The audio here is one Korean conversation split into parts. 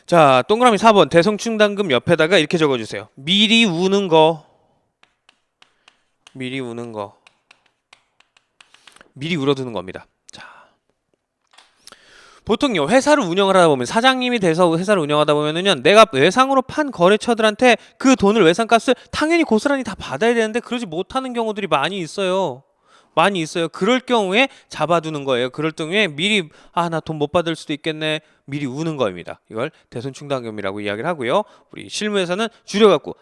자, 동그라미 4번 대성충당금 옆에다가 이렇게 적어주세요. 미리 우는 거. 미리 우는 거. 미리 울어두는 겁니다. 자, 보통요 회사를 운영을 하다 보면 사장님이 돼서 회사를 운영하다 보면은요 내가 외상으로 판 거래처들한테 그 돈을 외상값을 당연히 고스란히 다 받아야 되는데 그러지 못하는 경우들이 많이 있어요. 많이 있어요. 그럴 경우에 잡아두는 거예요. 그럴 경우에 미리 나 돈 못 받을 수도 있겠네. 미리 우는 거입니다. 이걸 대손충당금이라고 이야기를 하고요. 우리 실무에서는 줄여갖고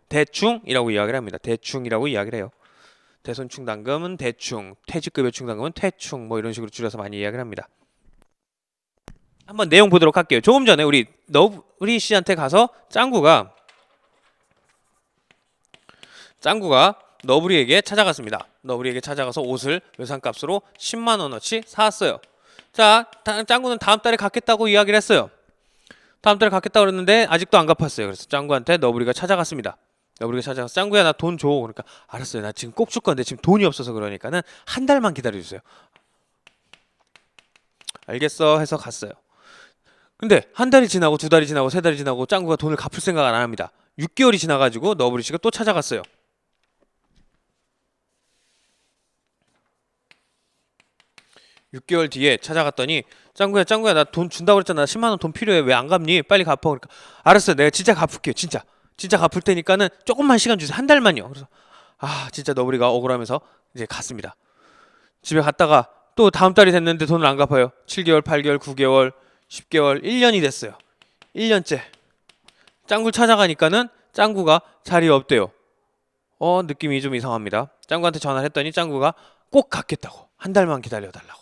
대충이라고 이야기를 합니다. 대충이라고 이야기를 해요. 대손충당금은 대충, 퇴직급여 충당금은 퇴충 뭐 이런 식으로 줄여서 많이 이야기를 합니다. 한번 내용 보도록 할게요. 조금 전에 우리 너브리 씨한테 가서 짱구가 너브리에게 찾아갔습니다. 너브리에게 찾아가서 옷을 외상값으로 10만 원어치 사왔어요. 자, 짱구는 다음 달에 갚겠다고 이야기를 했어요. 다음 달에 갚겠다고 그랬는데 아직도 안 갚았어요. 그래서 짱구한테 너브리가 찾아갔습니다. 너브리가 찾아가서 짱구야 나 돈 줘. 그러니까 알았어요. 나 지금 꼭 줄 건데 지금 돈이 없어서 그러니까는 한 달만 기다려주세요. 알겠어 해서 갔어요. 근데 한 달이 지나고 두 달이 지나고 세 달이 지나고 짱구가 돈을 갚을 생각 안 합니다. 6개월이 지나가지고 너브리 씨가 또 찾아갔어요. 6개월 뒤에 찾아갔더니 짱구야 나 돈 준다고 그랬잖아. 10만 원 돈 필요해. 왜 안 갚니? 빨리 갚아. 그러니까 알았어요. 내가 진짜 갚을게요. 진짜 갚을 테니까는 조금만 시간 주세요. 한 달만요. 그래서 진짜 너브리가 억울하면서 이제 갔습니다. 집에 갔다가 또 다음 달이 됐는데 돈을 안 갚아요. 7개월, 8개월, 9개월, 10개월, 1년이 됐어요. 1년째 짱구 찾아가니까는 짱구가 자리에 없대요. 느낌이 좀 이상합니다. 짱구한테 전화를 했더니 짱구가 꼭 갚겠다고. 한 달만 기다려달라고.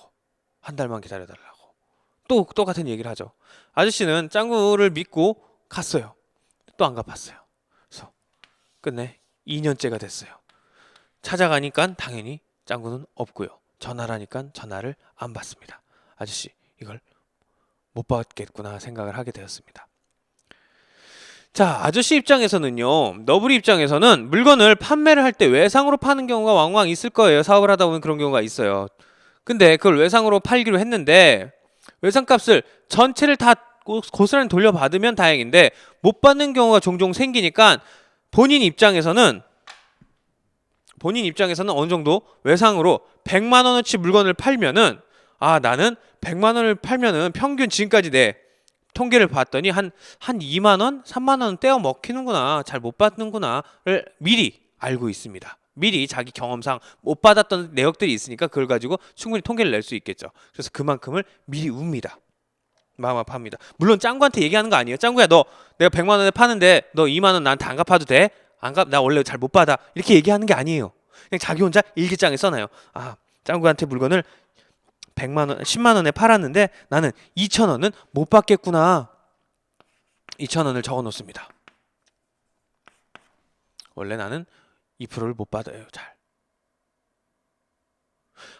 또 똑같은 얘기를 하죠. 아저씨는 짱구를 믿고 갔어요. 또 안 갚았어요. 그래서 끝내 2년째가 됐어요. 찾아가니까 당연히 짱구는 없고요. 전화를 하니까 전화를 안 받습니다. 아저씨 이걸 못 받겠구나 생각을 하게 되었습니다. 자, 아저씨 입장에서는요, 너브리 입장에서는 물건을 판매를 할 때 외상으로 파는 경우가 왕왕 있을 거예요. 사업을 하다 보면 그런 경우가 있어요. 근데 그걸 외상으로 팔기로 했는데 외상값을 전체를 다 고스란히 돌려받으면 다행인데 못 받는 경우가 종종 생기니까 본인 입장에서는 어느 정도 외상으로 100만 원어치 물건을 팔면은 나는 100만 원을 팔면은 평균 지금까지 내 통계를 봤더니 한 2만 원, 3만 원 떼어 먹히는구나. 잘 못 받는구나를 미리 알고 있습니다. 미리 자기 경험상 못 받았던 내역들이 있으니까 그걸 가지고 충분히 통계를 낼 수 있겠죠. 그래서 그만큼을 미리 웁니다. 마음 아파합니다. 물론 짱구한테 얘기하는 거 아니에요. 짱구야 내가 100만 원에 파는데 너 2만 원 나한테 안 갚아도 돼? 나 원래 잘 못 받아. 이렇게 얘기하는 게 아니에요. 그냥 자기 혼자 일기장에 써놔요. 짱구한테 물건을 100만 원, 10만 원에 팔았는데 나는 2천 원은 못 받겠구나. 2천 원을 적어 놓습니다. 원래 나는 2%를 못 받아요. 잘.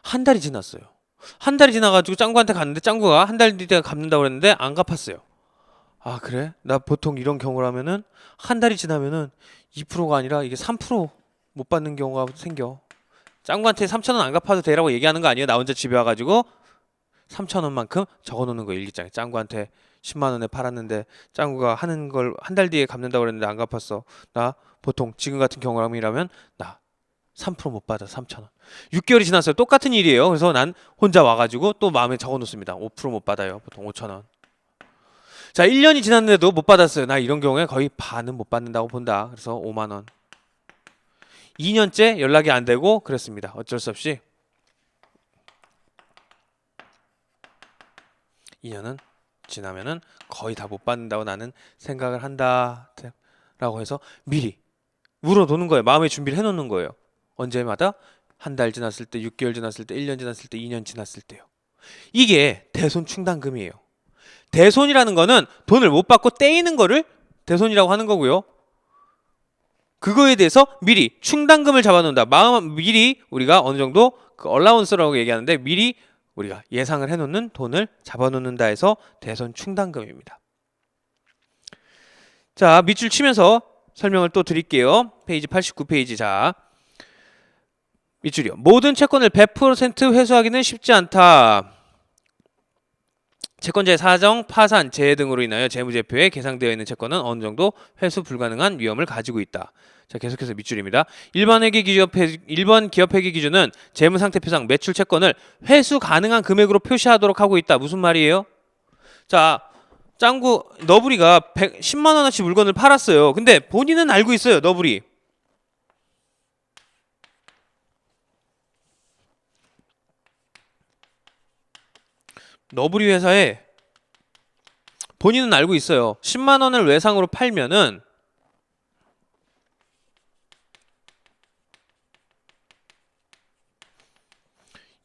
한 달이 지났어요. 한 달이 지나가지고 짱구한테 갔는데 짱구가 한 달 뒤에 갚는다고 그랬는데 안 갚았어요. 그래? 나 보통 이런 경우라면은 한 달이 지나면은 2%가 아니라 이게 3%못 받는 경우가 생겨. 짱구한테 3천 원 안 갚아도 되라고 얘기하는 거 아니에요? 나 혼자 집에 와가지고 3천 원만큼 적어놓는 거 일기장에. 짱구한테 10만 원에 팔았는데 짱구가 하는 걸 한 달 뒤에 갚는다고 그랬는데 안 갚았어. 나 보통 지금 같은 경우라면 나 3%못 받아. 3천 원. 6개월이 지났어요. 똑같은 일이에요. 그래서 난 혼자 와가지고 또 마음에 적어놓습니다. 5%못 받아요. 보통 5천 원. 자, 1년이 지났는데도 못 받았어요. 나 이런 경우에 거의 반은 못 받는다고 본다. 그래서 5만 원. 2년째 연락이 안 되고 그랬습니다. 어쩔 수 없이 2년은 지나면은 거의 다 못 받는다고 나는 생각을 한다 라고 해서 미리 물어두는 거예요. 마음의 준비를 해놓는 거예요. 언제마다? 한 달 지났을 때, 6개월 지났을 때, 1년 지났을 때, 2년 지났을 때요. 이게 대손충당금이에요. 대손이라는 거는 돈을 못 받고 떼이는 거를 대손이라고 하는 거고요. 그거에 대해서 미리 충당금을 잡아놓는다. 미리 우리가 어느 정도 얼라운스라고 얘기하는데 미리 우리가 예상을 해놓는 돈을 잡아놓는다 해서 대손 충당금입니다. 자, 밑줄 치면서 설명을 또 드릴게요. 페이지 89페이지. 자, 밑줄이요. 모든 채권을 100% 회수하기는 쉽지 않다. 채권자의 사정, 파산, 재해 등으로 인하여 재무제표에 계상되어 있는 채권은 어느 정도 회수 불가능한 위험을 가지고 있다. 자, 계속해서 밑줄입니다. 일반 기업회계 기준은 재무상태표상 매출 채권을 회수 가능한 금액으로 표시하도록 하고 있다. 무슨 말이에요? 자, 짱구 너구리가 10만 원어치 물건을 팔았어요. 근데 본인은 알고 있어요. 너구리. 너구리 회사에 본인은 알고 있어요. 10만 원을 외상으로 팔면은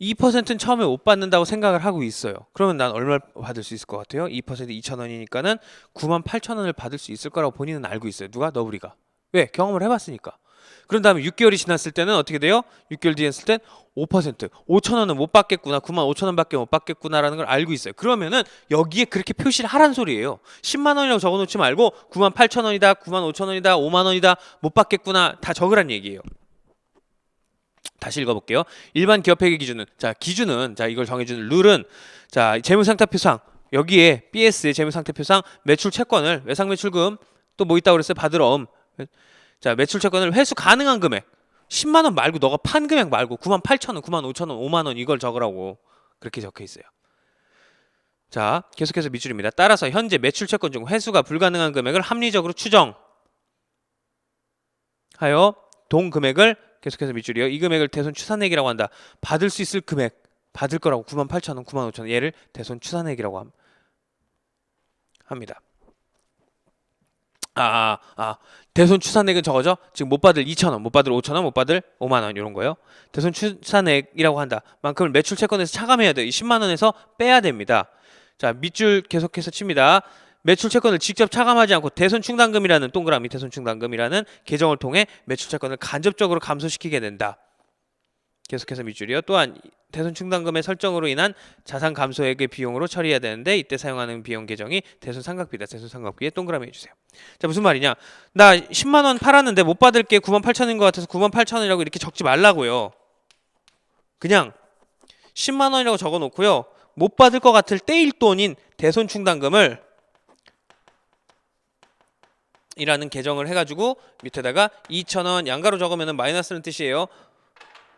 2%는 처음에 못 받는다고 생각을 하고 있어요. 그러면 난 얼마 받을 수 있을 것 같아요? 2% 2,000원이니까는 98,000원을 받을 수 있을 거라고 본인은 알고 있어요. 누가? 너구리가. 왜? 경험을 해봤으니까. 그런 다음에 6개월이 지났을 때는 어떻게 돼요? 6개월 뒤에 했을 땐 5%, 5,000원은 못 받겠구나, 95,000원밖에 못 받겠구나라는 걸 알고 있어요. 그러면은 여기에 그렇게 표시를 하란 소리예요. 10만 원이라고 적어놓지 말고 98,000원이다, 95,000원이다, 5만 원이다, 못 받겠구나 다 적으란 얘기예요. 다시 읽어볼게요. 일반 기업회계 기준은 기준은 이걸 정해주는 룰은 재무상태표상 여기에 BS의 재무상태표상 매출 채권을 외상매출금 또 뭐 있다고 그랬어요? 받으럼 매출 채권을 회수 가능한 금액 10만 원 말고 너가 판 금액 말고 98,000원, 95,000원, 5만 원 이걸 적으라고 그렇게 적혀 있어요. 자, 계속해서 밑줄입니다. 따라서 현재 매출 채권 중 회수가 불가능한 금액을 합리적으로 추정하여 동 금액을 계속해서 밑줄이요. 이 금액을 대손 추산액이라고 한다. 받을 수 있을 금액 받을 거라고 98,000원, 95,000원 얘를 대손 추산액이라고 합니다. 대손 추산액은 저거죠. 지금 못 받을 2,000원, 못 받을 5,000원, 못 받을 5만 원 이런 거요. 대손 추산액이라고 한다. 만큼을 매출 채권에서 차감해야 돼요. 이 10만 원에서 빼야 됩니다. 자, 밑줄 계속해서 칩니다. 매출 채권을 직접 차감하지 않고 대손 충당금이라는 동그라미 대손 충당금이라는 계정을 통해 매출 채권을 간접적으로 감소시키게 된다. 계속해서 밑줄이요. 또한 대손 충당금의 설정으로 인한 자산 감소액의 비용으로 처리해야 되는데 이때 사용하는 비용 계정이 대손 삼각비다. 대손 삼각비에 동그라미 해주세요. 자, 무슨 말이냐? 나 10만 원 팔았는데 못 받을 게 98,000원인 것 같아서 98,000원이라고 이렇게 적지 말라고요. 그냥 10만 원이라고 적어놓고요. 못 받을 것 같을 때일 돈인 대손 충당금을 이라는 계정을 해가지고 밑에다가 2,000원 양가로 적으면 마이너스는 뜻이에요.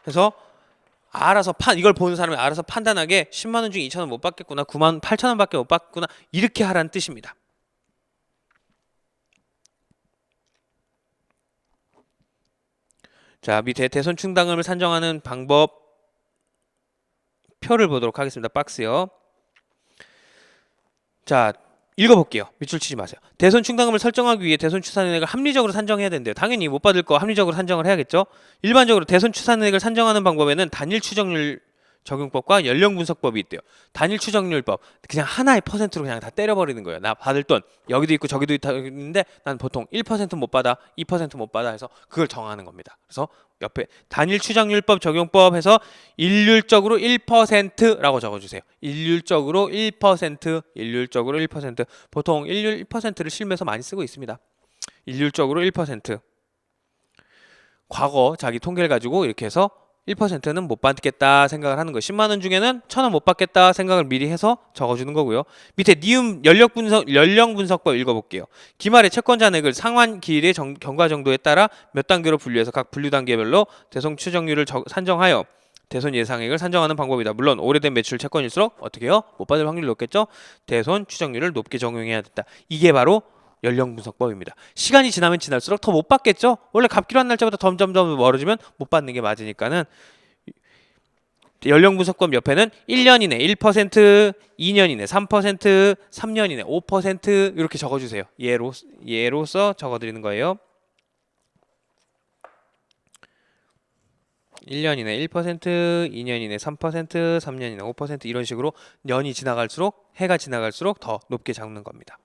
그래서 알아서 이걸 보는 사람이 알아서 판단하게 10만 원 중에 2,000원 못 받겠구나, 98,000원밖에 못 받겠구나 이렇게 하라는 뜻입니다. 자, 밑에 대손 충당금을 산정하는 방법 표를 보도록 하겠습니다. 박스요. 자, 읽어볼게요. 밑줄 치지 마세요. 대손 충당금을 설정하기 위해 대손 추산액을 합리적으로 산정해야 된대요. 당연히 못 받을 거 합리적으로 산정을 해야겠죠. 일반적으로 대손 추산액을 산정하는 방법에는 단일 추정률 적용법과 연령 분석법이 있대요. 단일 추정률법 그냥 하나의 퍼센트로 그냥 다 때려버리는 거예요. 나 받을 돈 여기도 있고 저기도 있는데 난 보통 1% 못 받아, 2% 못 받아 해서 그걸 정하는 겁니다. 그래서 옆에 단일 추정률법 적용법 해서 일률적으로 1%라고 적어주세요. 일률적으로 1%, 일률적으로 1%. 보통 일률 1%를 실무에서 많이 쓰고 있습니다. 일률적으로 1%. 과거 자기 통계를 가지고 이렇게 해서 1%는 못 받겠다 생각을 하는 거예요. 10만 원 중에는 1,000원 못 받겠다 생각을 미리 해서 적어주는 거고요. 밑에 니은 연령 분석법 읽어볼게요. 기말의 채권 잔액을 상환 기일의 경과 정도에 따라 몇 단계로 분류해서 각 분류 단계별로 대손 추정률을 산정하여 대손 예상액을 산정하는 방법이다. 물론 오래된 매출 채권일수록 어떻게 해요? 못 받을 확률이 높겠죠? 대손 추정률을 높게 적용해야 된다. 이게 바로 연령 분석법입니다. 시간이 지나면 지날수록 더 못 받겠죠? 원래 갚기로 한 날짜보다 점점점 멀어지면 못 받는 게 맞으니까는 연령 분석법 옆에는 1년 이내 1%, 2년 이내 3%, 3년 이내 5% 이렇게 적어주세요. 예로서 적어드리는 거예요. 1년 이내 1%, 2년 이내 3%, 3년 이내 5% 이런 식으로 년이 지나갈수록 해가 지나갈수록 더 높게 잡는 겁니다.